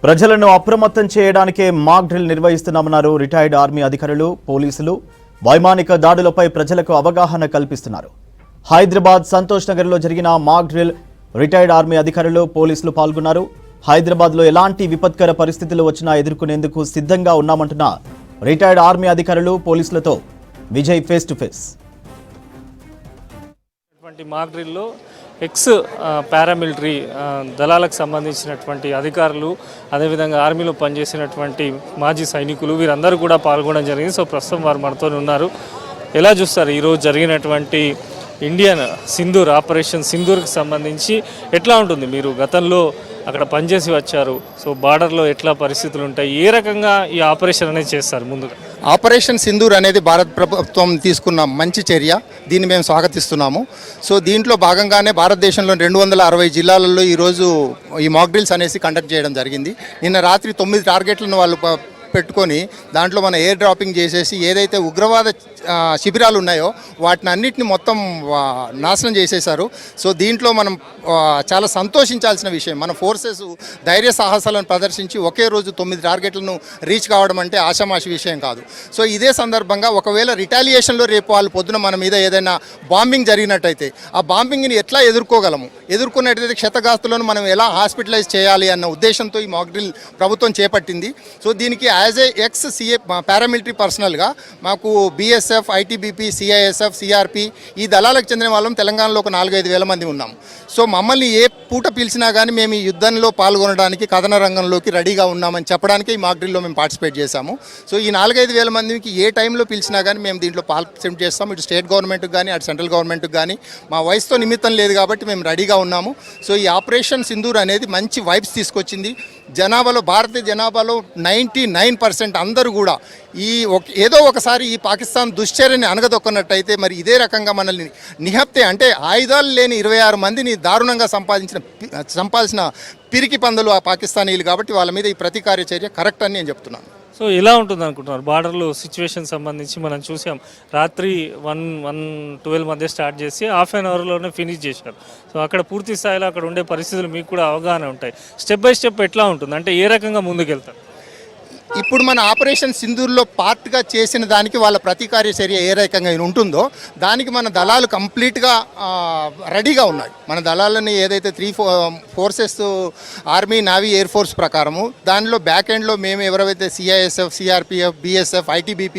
ప్రజలను అప్రమత్తం చేయడానికే మాక్ డ్రిల్ నిర్వహిస్తున్నామన్నారు రిటైర్డ్ ఆర్మీ అధికారులు, పోలీసులు. వైమానిక దాడులపై ప్రజలకు అవగాహన కల్పిస్తున్నారు. హైదరాబాద్ సంతోష్ నగర్లో జరిగిన మాక్ డ్రిల్ రిటైర్డ్ ఆర్మీ అధికారులు, పోలీసులు పాల్గొన్నారు. హైదరాబాద్లో ఎలాంటి విపత్కర పరిస్థితులు వచ్చినా ఎదుర్కొనేందుకు సిద్ధంగా ఉన్నామంటున్న రిటైర్డ్ ఆర్మీ అధికారులు, పోలీసులతో Vijay face to face. Mock డ్రిల్లో ఎక్స్ పారామిలిటరీ దళాలకు సంబంధించినటువంటి అధికారులు, అదేవిధంగా ఆర్మీలో పనిచేసినటువంటి మాజీ సైనికులు వీరందరూ కూడా పాల్గొనడం జరిగింది. సో ప్రస్తుతం వారు మనతో ఉన్నారు. ఎలా చూస్తారు ఈరోజు జరిగినటువంటి ఇండియన్ సింధూర్ ఆపరేషన్ సింధూర్కి సంబంధించి ఎట్లా ఉంటుంది? మీరు గతంలో అక్కడ పనిచేసి వచ్చారు. సో బార్డర్లో ఎట్లా పరిస్థితులు ఉంటాయి, ఏ రకంగా ఈ ఆపరేషన్ అనేది చేస్తారు? ముందుగా ఆపరేషన్ సింధూర్ అనేది భారత ప్రభుత్వం తీసుకున్న మంచి చర్య, దీన్ని మేము స్వాగతిస్తున్నాము. సో దీంట్లో భాగంగానే భారతదేశంలో 260 జిల్లాలలో ఈరోజు ఈ మాక్ డ్రిల్స్ అనేసి కండక్ట్ చేయడం జరిగింది. నిన్న రాత్రి 9 టార్గెట్లను వాళ్ళు పెట్టుకొని దాంట్లో మన ఎయిర్ డ్రాపింగ్ చేసేసి ఏదైతే ఉగ్రవాద శిబిరాలు ఉన్నాయో వాటిని అన్నిటిని మొత్తం నాశనం చేసేశారు. సో దీంట్లో మనం చాలా సంతోషించాల్సిన విషయం, మన ఫోర్సెస్ ధైర్య సాహసాలను ప్రదర్శించి ఒకే రోజు 9 టార్గెట్లను రీచ్ కావడం అంటే ఆషామాషి విషయం కాదు. సో ఇదే సందర్భంగా ఒకవేళ రిటాలియేషన్లో రేపు వాళ్ళు పొద్దున మన మీద ఏదైనా బాంబింగ్ జరిగినట్టయితే ఆ బాంబింగ్ని ఎట్లా ఎదుర్కొన్నట్టయితే క్షతగాస్తులను మనం ఎలా హాస్పిటలైజ్ చేయాలి అన్న ఉద్దేశంతో ఈ మాక్ డ్రిల్ ప్రభుత్వం చేపట్టింది. సో దీనికి as a X CA paramilitary పర్సనల్గా మాకు BSF, ITBP, CISF, CRP ఈ దళాలకు చెందిన వాళ్ళం తెలంగాణలో ఒక 4-5 వేల మంది ఉన్నాం. సో మమ్మల్ని ఏ పూట పిలిచినా కానీ మేము ఈ యుద్ధంలో పాల్గొనడానికి, కథన రంగంలోకి రెడీగా ఉన్నామని చెప్పడానికి ఈ మాక్ డ్రిల్లో మేము పార్టిసిపేట్ చేశాము. సో ఈ 4-5 వేల మందికి ఏ టైంలో పిలిచినా కానీ మేము దీంట్లో పార్టిసిపేట్ చేస్తాం. ఇటు స్టేట్ గవర్నమెంట్కి కానీ అటు సెంట్రల్ గవర్నమెంట్కి కానీ మా వయసుతో నిమిత్తం లేదు కాబట్టి మేము రెడీగా ఉన్నాము. సో ఈ ఆపరేషన్ సింధూర్ అనేది మంచి వైబ్స్ తీసుకొచ్చింది. భారతీయ జనాభాలో 99% అందరూ కూడా ఏదో ఒకసారి ఈ పాకిస్తాన్ దుశ్చర్యని అనగదొక్కనట్టయితే మరి ఇదే రకంగా మనల్ని నిహప్తే అంటే ఆయుధాలు లేని 26 మందిని దారుణంగా సంపాల్సిన పిరికి పందులు ఆ పాకిస్తానీలు కాబట్టి వాళ్ళ మీద ఈ ప్రతీకార చర్య కరెక్ట్ అని నేను చెప్తున్నాను. సో ఎలా ఉంటుంది అనుకుంటున్నారు? బార్డర్లో సిచ్యువేషన్ సంబంధించి మనం చూసాం, రాత్రి 1-12 మధ్య స్టార్ట్ చేసి హాఫ్ అన్ అవర్లోనే ఫినిష్ చేశారు. సో అక్కడ పూర్తి స్థాయిలో అక్కడ ఉండే పరిస్థితులు మీకు కూడా అవగాహన ఉంటాయి. స్టెప్ బై స్టెప్ ఎట్లా ఉంటుంది అంటే ఏ రకంగా ముందుకెళ్తారు? ఇప్పుడు మన ఆపరేషన్ సింధూర్లో పార్ట్గా చేసిన దానికి వాళ్ళ ప్రతీకార చర్య ఏ రకంగా ఉంటుందో దానికి మన దళాలు కంప్లీట్గా రెడీగా ఉన్నాయి. మన దళాలని ఏదైతే 3 forces army, navy, air force ప్రకారము దానిలో బ్యాక్ ఎండ్లో మేము ఎవరైతే CISF, CRPF, BSF, ITBP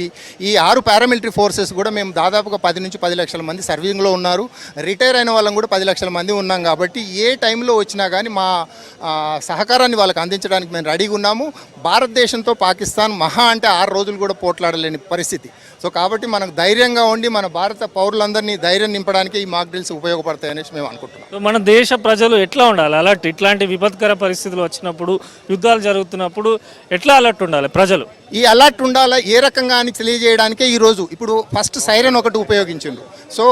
ఈ 6 పారామిలిటరీ ఫోర్సెస్ కూడా మేము దాదాపుగా 10 నుంచి 10 లక్షల మంది సర్వీసింగ్లో ఉన్నారు. రిటైర్ అయిన వాళ్ళం కూడా 10 లక్షల మంది ఉన్నాం కాబట్టి ఏ టైంలో వచ్చినా కానీ మా సహకారాన్ని వాళ్ళకి అందించడానికి మేము రెడీగా ఉన్నాము. భారతదేశంతో పాకిస్తాన్ మహా అంటే 6 రోజులు కూడా పోట్లాడలేని పరిస్థితి. సో కాబట్టి మనకు ధైర్యంగా ఉండి మన భారత పౌరులందరినీ ధైర్యం నింపడానికి ఈ మాక్ డ్రిల్స్ ఉపయోగపడతాయనేసి మేము అనుకుంటున్నాం. సో మన దేశ ప్రజలు ఎట్లా ఉండాలి అలర్ట్? ఇట్లాంటి విపత్కర పరిస్థితులు వచ్చినప్పుడు, యుద్ధాలు జరుగుతున్నప్పుడు ఎట్లా అలర్ట్ ఉండాలి ప్రజలు? ఈ అలర్ట్ ఉండాలా ఏ రకంగా అని తెలియజేయడానికే ఈరోజు ఇప్పుడు ఫస్ట్ సైరన్ ఒకటి ఉపయోగించిండ్రు. సో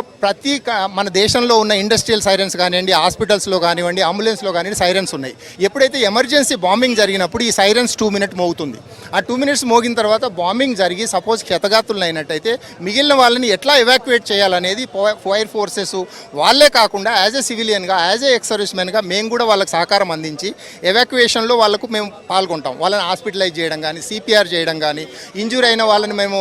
మన దేశంలో ఉన్న ఇండస్ట్రియల్ సైరన్స్ కానివ్వండి, హాస్పిటల్స్లో కానివ్వండి, అంబులెన్స్లో కానివ్వండి సైరన్స్ ఉన్నాయి. ఎప్పుడైతే ఎమర్జెన్సీ బాంబింగ్ జరిగినప్పుడు ఈ సైరన్స్ 2 మినిట్స్ మోగుతుంది. ఆ 2 మినిట్స్ మోగిన తర్వాత బాంబింగ్ జరిగి సపోజ్ క్షతగాతులు అయినట్టయితే మిగిలిన వాళ్ళని ఎట్లా ఎవాక్యుయేట్ చేయాలనేది ఫైర్ ఫోర్సెస్ వాళ్ళే కాకుండా యాజ్ ఏ సివిలియన్గా, యాజ్ ఏ ఎక్స్ సర్వీస్మెన్గా మేము కూడా వాళ్ళకి సహకారం అందించి ఎవాక్యుయేషన్లో వాళ్ళకు మేము పాల్గొంటాం. వాళ్ళని హాస్పిటలైజ్ చేయడం కానీ, CPR చేయడం కానీ, ఇంజూరీ అయిన వాళ్ళని మేము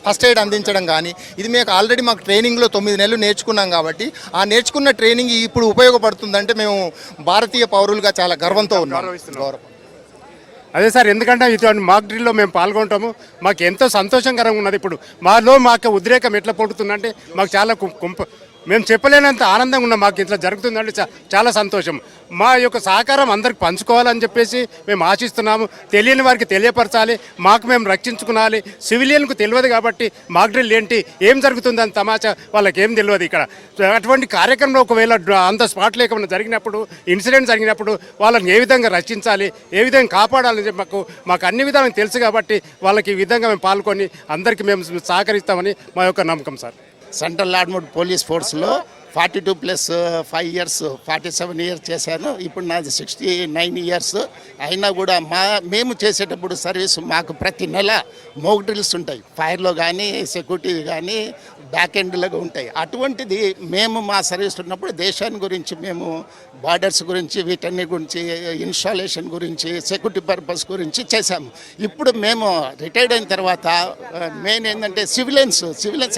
ఫస్ట్ ఎయిడ్ అందించడం కానీ, ఇది మేము ఆల్రెడీ మాకు ట్రైనింగ్లో 9 నెలలు నేర్చుకున్నాం కాబట్టి ఆ నేర్చుకున్న ట్రైనింగ్ ఇప్పుడు ఉపయోగపడుతుందంటే మేము భారతీయ పౌరులుగా చాలా గర్వంతో ఉన్నాం. గౌరవం అదే సార్, ఎందుకంటే ఇటువంటి మాక్ డ్రిల్లో మేము పాల్గొంటాము, మాకు ఎంతో సంతోషకరంగా ఉన్నది. ఇప్పుడు మాకు ఉద్రేకం ఎట్లా పడుతుందంటే మాకు చాలా మేము చెప్పలేనంత ఆనందంగా ఉన్నాం. మాకు ఇట్లా జరుగుతుందంటే చాలా సంతోషం. మా యొక్క సహకారం అందరికి పంచుకోవాలని చెప్పేసి మేము ఆశిస్తున్నాము. తెలియని వారికి తెలియపరచాలి, మాకు మేము రక్షించుకోవాలి. సివిలియన్కు తెలియదు కాబట్టి మాక్ డ్రిల్ ఏంటి, ఏం జరుగుతుందని తమాషా వాళ్ళకి ఏం తెలియదు. ఇక్కడ అటువంటి కార్యక్రమంలో ఒకవేళ అంత స్పాట్లో ఏమైనా జరిగినప్పుడు, ఇన్సిడెంట్ జరిగినప్పుడు వాళ్ళని ఏ విధంగా రక్షించాలి, ఏ విధంగా కాపాడాలని మాకు అన్ని విధాలు తెలుసు కాబట్టి వాళ్ళకి ఈ విధంగా మేము పాల్గొని అందరికీ మేము సహకరిస్తామని మా యొక్క నమ్మకం సార్. సెంట్రల్ ఆర్మడ్ పోలీస్ ఫోర్స్లో 42+5 ఇయర్స్ 47 ఇయర్స్ చేశాను. ఇప్పుడు నాది 69 ఇయర్స్. అయినా కూడా మేము చేసేటప్పుడు సర్వీస్ మాకు ప్రతి నెల మోక్ డ్రిల్స్ ఉంటాయి. ఫైర్లో కానీ సెక్యూరిటీ కానీ బ్యాక్ ఎండ్లో ఉంటాయి. అటువంటిది మేము మా సర్వీస్ ఉన్నప్పుడు దేశాన్ని గురించి మేము బార్డర్స్ గురించి వీటన్ని గురించి ఇన్స్టాలేషన్ గురించి సెక్యూరిటీ పర్పస్ గురించి చేశాము. ఇప్పుడు మేము రిటైర్డ్ అయిన తర్వాత మెయిన్ ఏంటంటే సివిలియన్స్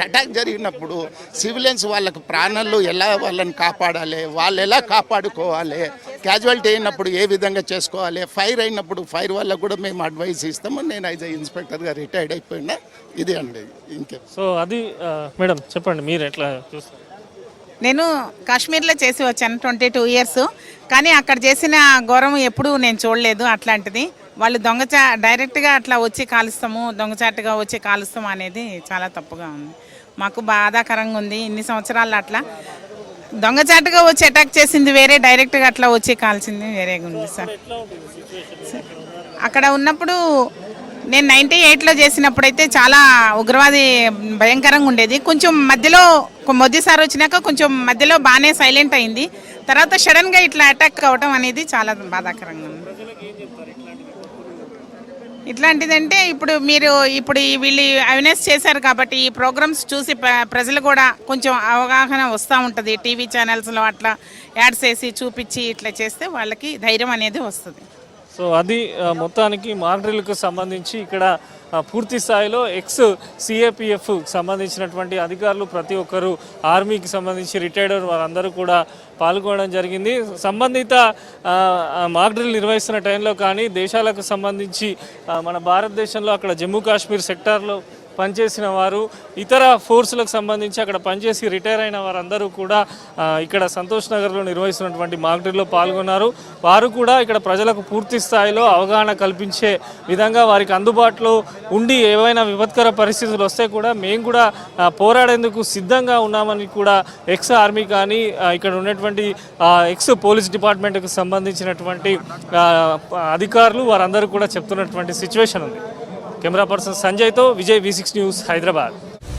అటాక్ జరిగినప్పుడు సివిలియన్స్ వాళ్ళకు ప్రాణాలు ఎలా వాళ్ళని కాపాడాలి, వాళ్ళు ఎలా కాపాడుకోవాలి, క్యాజువాలిటీ అయినప్పుడు ఏ విధంగా చేసుకోవాలి, ఫైర్ అయినప్పుడు ఫైర్ వాళ్ళకు కూడా మేము అడ్వైస్ ఇస్తాము. నేను యాజ్ ఇన్స్పెక్టర్గా రిటైర్డ్ అయిపోయినా ఇది అండి. ఇంకే సో అది మేడం చెప్పండి, మీరు ఎట్లా చూస్తారు? నేను కాశ్మీర్లో చేసి వచ్చాను 22 ఇయర్స్. కానీ అక్కడ చేసిన ఘోరం ఎప్పుడూ నేను చూడలేదు. అట్లాంటిది వాళ్ళు డైరెక్ట్గా అట్లా వచ్చి కాలుస్తాము, దొంగచాటుగా వచ్చి కాలుస్తాము అనేది చాలా తప్పుగా ఉంది. మాకు బాధాకరంగా ఉంది. ఇన్ని సంవత్సరాలు అట్లా దొంగచాటుగా వచ్చి అటాక్ చేసింది వేరే, డైరెక్ట్గా అట్లా వచ్చి కాల్చింది వేరేగా ఉంది సార్. అక్కడ ఉన్నప్పుడు నేను 98లో చేసినప్పుడైతే చాలా ఉగ్రవాది భయంకరంగా ఉండేది. కొంచెం మధ్యలో మోదీ సార్ వచ్చినాక కొంచెం మధ్యలో బాగానే సైలెంట్ అయింది. తర్వాత సడన్గా ఇట్లా అటాక్ అవ్వడం అనేది చాలా బాధాకరంగా ఉంది. ఇట్లాంటిదంటే ఇప్పుడు వీళ్ళు అవేర్నెస్ చేశారు కాబట్టి ఈ ప్రోగ్రామ్స్ చూసి ప్రజలు కూడా కొంచెం అవగాహన వస్తూ ఉంటుంది. టీవీ ఛానల్స్లో అట్లా యాడ్స్ వేసి చూపించి ఇట్లా చేస్తే వాళ్ళకి ధైర్యం అనేది వస్తుంది. సో అది మొత్తానికి మాక్ డ్రిల్కు సంబంధించి ఇక్కడ పూర్తి స్థాయిలో ఎక్స్ సిఏపిఎఫ్ సంబంధించినటువంటి అధికారులు ప్రతి ఒక్కరు ఆర్మీకి సంబంధించి రిటైర్డ్ వారందరూ కూడా పాల్గొనడం జరిగింది. సంబంధిత మాక్ డ్రిల్ నిర్వహిస్తున్న టైంలో కానీ దేశాలకు సంబంధించి మన భారతదేశంలో అక్కడ జమ్మూ కాశ్మీర్ సెక్టార్లో పనిచేసిన వారు, ఇతర ఫోర్సులకు సంబంధించి అక్కడ పనిచేసి రిటైర్ అయిన వారందరూ కూడా ఇక్కడ సంతోష్ నగర్లో నిర్వహిస్తున్నటువంటి మాక్ డ్రిల్లో పాల్గొన్నారు. వారు కూడా ఇక్కడ ప్రజలకు పూర్తి స్థాయిలో అవగాహన కల్పించే విధంగా వారికి అందుబాటులో ఉండి ఏవైనా విపత్కర పరిస్థితులు వస్తే కూడా మేము కూడా పోరాడేందుకు సిద్ధంగా ఉన్నామని కూడా ఎక్స్ ఆర్మీ కానీ ఇక్కడ ఉన్నటువంటి ఎక్స్ పోలీస్ డిపార్ట్మెంట్కి సంబంధించినటువంటి అధికారులు వారందరూ కూడా చెప్తున్నటువంటి సిచ్యువేషన్ ఉంది. కెమెరా పర్సన్ సంజయ్తో విజయ్, V6 న్యూస్, హైదరాబాద్.